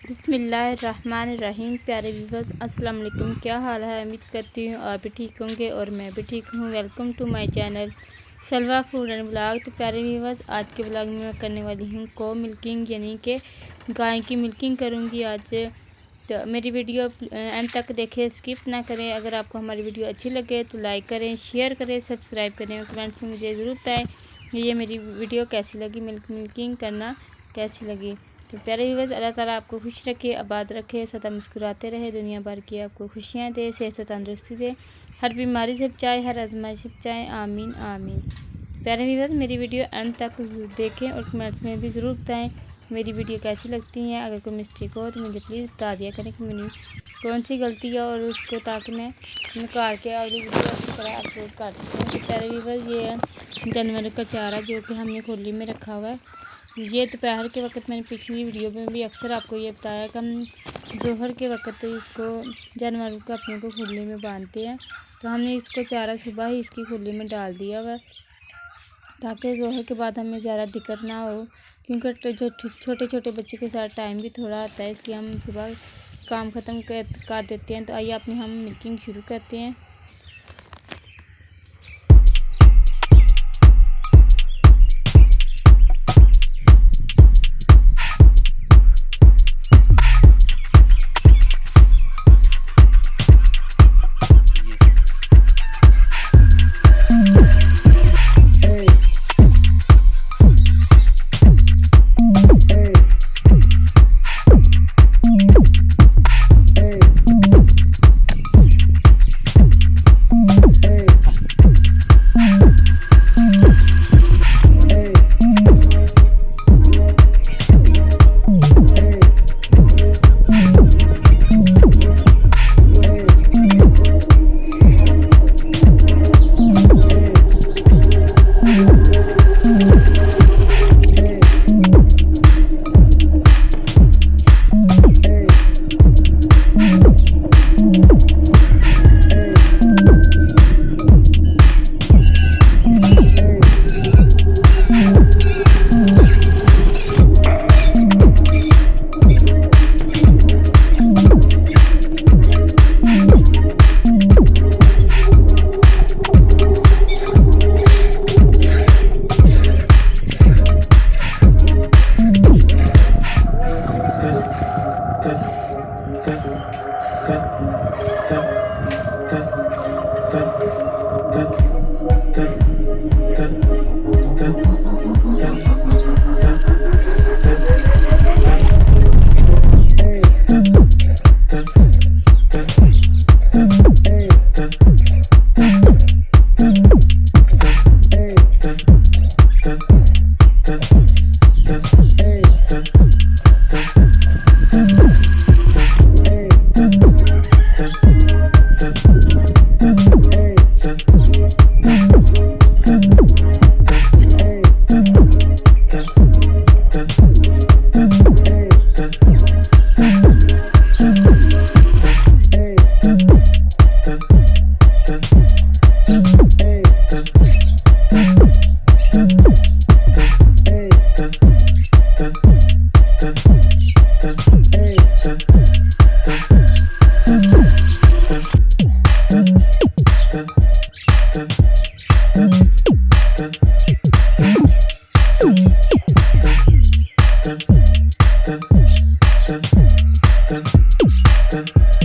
बिस्मिल्लाहिर्रहमानिर्रहीम। प्यारे व्यूवर्स, अस्सलाम वालेकुम। क्या हाल है? उम्मीद करती हूँ आप भी ठीक होंगे और मैं भी ठीक हूँ। Welcome to my channel Salwa food and blog. तो प्यारे व्यूवर्स, आज के ब्लॉग में मैं करने वाली हूँ को मिल्किंग, यानी कि गाय की मिल्किंग करूँगी आज। तो मेरी वीडियो एंड तक देखें, स्किप ना करें। अगर आपको हमारी वीडियो अच्छी लगे तो लाइक करें, शेयर करें, सब्सक्राइब करें और कमेंट्स में मुझे ज़रूर बताएं ये मेरी वीडियो कैसी लगी, मिल्किंग करना कैसी लगी। तो प्यारे व्यूअर्स, अल्लाह ताला आपको खुश रखे, आबाद रखे, सदा मुस्कुराते रहे, दुनिया भर की आपको खुशियाँ दे, सेहत व तंदुरुस्ती दे, हर बीमारी से बचाए, हर आजमाइश से बचाए, आमीन आमीन। प्यारे व्यूअर्स, मेरी वीडियो अंत तक देखें और कमेंट्स में भी ज़रूर बताएं मेरी वीडियो कैसी लगती हैं। अगर कोई मिस्टेक हो तो मुझे प्लीज़ बता दिया करें कि मेरी कौन सी गलती है, और उसको ताकि मैं निकाल के अगली वीडियो अच्छी तरह अपलोड कर सकूँ। तो प्यारे व्यूअर्स, ये है जानवरों का चारा जो कि हमने खोली में रखा हुआ है। ये दोपहर के वक्त मैंने पिछली वीडियो में भी अक्सर आपको ये बताया कि हम जोहर के वक्त तो इसको जानवरों को अपने को खुले में बांधते हैं। तो हमने इसको चारा सुबह ही इसकी खुले में डाल दिया हुआ, ताकि जोहर के बाद हमें ज़्यादा दिक्कत ना हो, क्योंकि जो छोटे छोटे बच्चे के साथ टाइम भी थोड़ा आता है, इसलिए हम सुबह काम ख़त्म कर देते हैं। तो आइए अपनी हम मिल्किंग शुरू करते हैं। Dun, dun, dun.